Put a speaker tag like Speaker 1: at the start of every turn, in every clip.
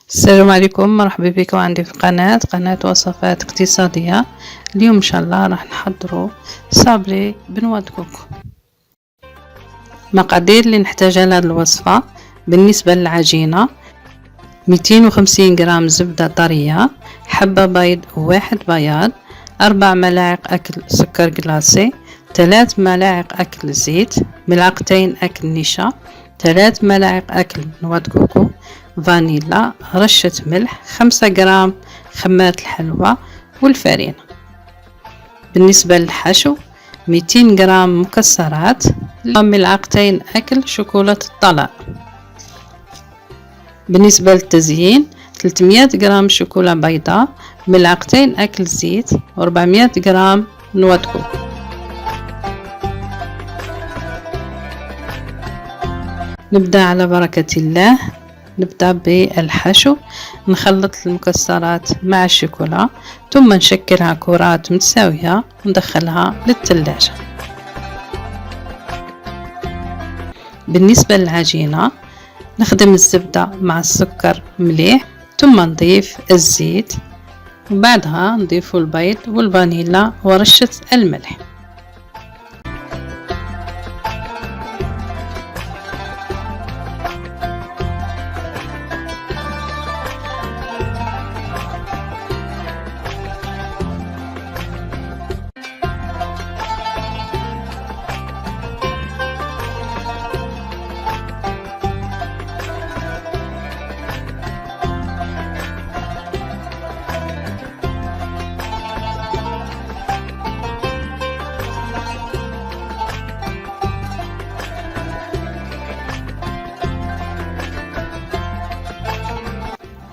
Speaker 1: السلام عليكم، مرحبا بكم عندي في قناة وصفات اقتصادية. اليوم ان شاء الله راح نحضروا صابلي بنوة كوكو. مقادير اللي نحتاجها لهذه الوصفة: بالنسبة للعجينة 250 جرام زبدة طرية، حبة بيض واحد بياض، 4 ملاعق أكل سكر جلاسي، 3 ملاعق أكل زيت، ملعقتين أكل نشا، 3 ملاعق أكل نواه كوكو، فانيلا، رشة ملح، 5 جرام خمات الحلوى والفرينة. بالنسبة للحشو 200 جرام مكسرات، ملعقتين أكل شوكولاتة الطلاء. بالنسبة للتزيين 300 جرام شوكولا بيضاء، ملعقتين أكل زيت، و400 جرام نواه كوكو. نبدأ على بركة الله. نبدأ بالحشو، نخلط المكسرات مع الشوكولا، ثم نشكلها كرات متساوية وندخلها للثلاجة. بالنسبة للعجينة نخدم الزبدة مع السكر مليح، ثم نضيف الزيت، وبعدها نضيف البيض والفانيلا ورشة الملح.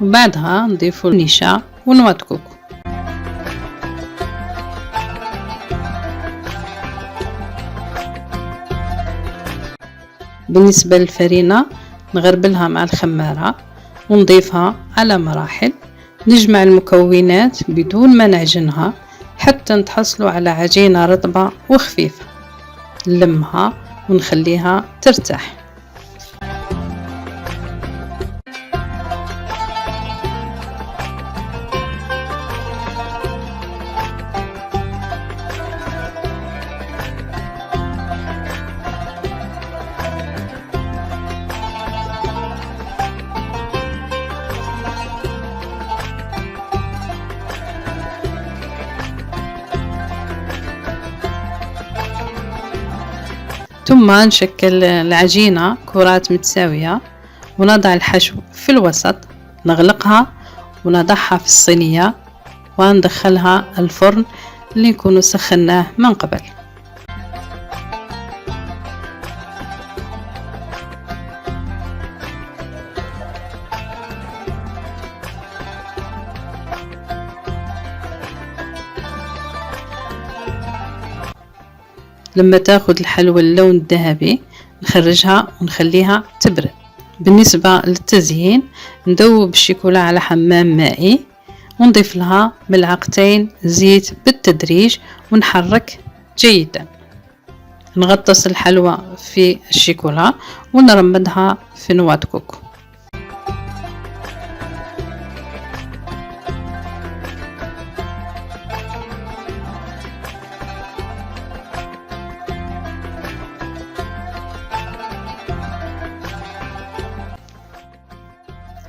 Speaker 1: وبعدها نضيف النشا ونواه كوكو. بالنسبة للفرينة نغربلها مع الخمارة ونضيفها على مراحل. نجمع المكونات بدون ما نعجنها حتى نتحصلوا على عجينة رطبة وخفيفة. نلمها ونخليها ترتاح. ثم نشكل العجينة كرات متساوية ونضع الحشو في الوسط، نغلقها ونضعها في الصينية وندخلها الفرن اللي نكون سخناه من قبل. لما تاخد الحلوى اللون الذهبي نخرجها ونخليها تبرد. بالنسبة للتزيين ندوب الشوكولا على حمام مائي ونضيف لها ملعقتين زيت بالتدريج ونحرك جيدا. نغطس الحلوى في الشوكولا ونرمدها في نواه كوكو.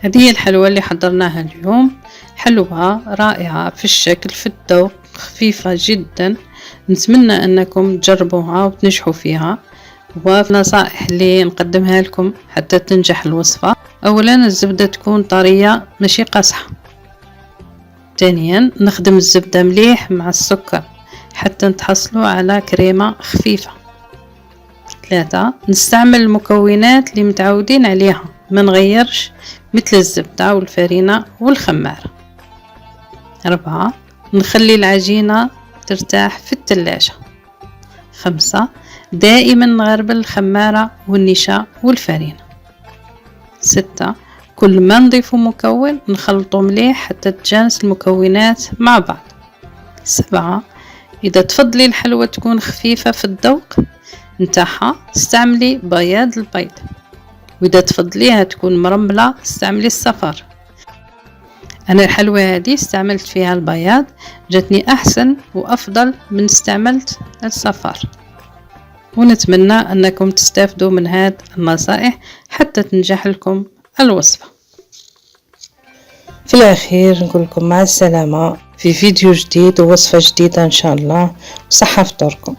Speaker 1: هذه الحلوى اللي حضرناها اليوم، حلوى رائعة في الشكل في الذوق، خفيفة جدا. نتمنى أنكم تجربوها وتنجحوا فيها. والنصائح اللي نقدمها لكم حتى تنجح الوصفة: أولا الزبدة تكون طرية ماشي قاصحة. ثانيا نخدم الزبدة مليح مع السكر حتى نتحصلوا على كريمة خفيفة. 3 نستعمل المكونات اللي متعودين عليها، ما نغيرش، مثل الزبدة والفرينة والخمارة. 4 نخلي العجينة ترتاح في الثلاجة. 5 دائما نغربل الخمارة والنشا والفرينة. 6 كل ما نضيف مكون نخلطه مليح حتى تتجانس المكونات مع بعض. 7 إذا تفضلي الحلوى تكون خفيفة في الذوق نتاعها استعملي بياض البيض، وإذا تفضليها تكون مرملة استعملي الصفار. أنا الحلوى هذه استعملت فيها البياض، جاتني أحسن وأفضل من استعملت الصفار. ونتمنى أنكم تستفدوا من هذه النصائح حتى تنجح لكم الوصفة.
Speaker 2: في الأخير نقول لكم مع السلامة في فيديو جديد ووصفة جديدة إن شاء الله، وصحة فطوركم.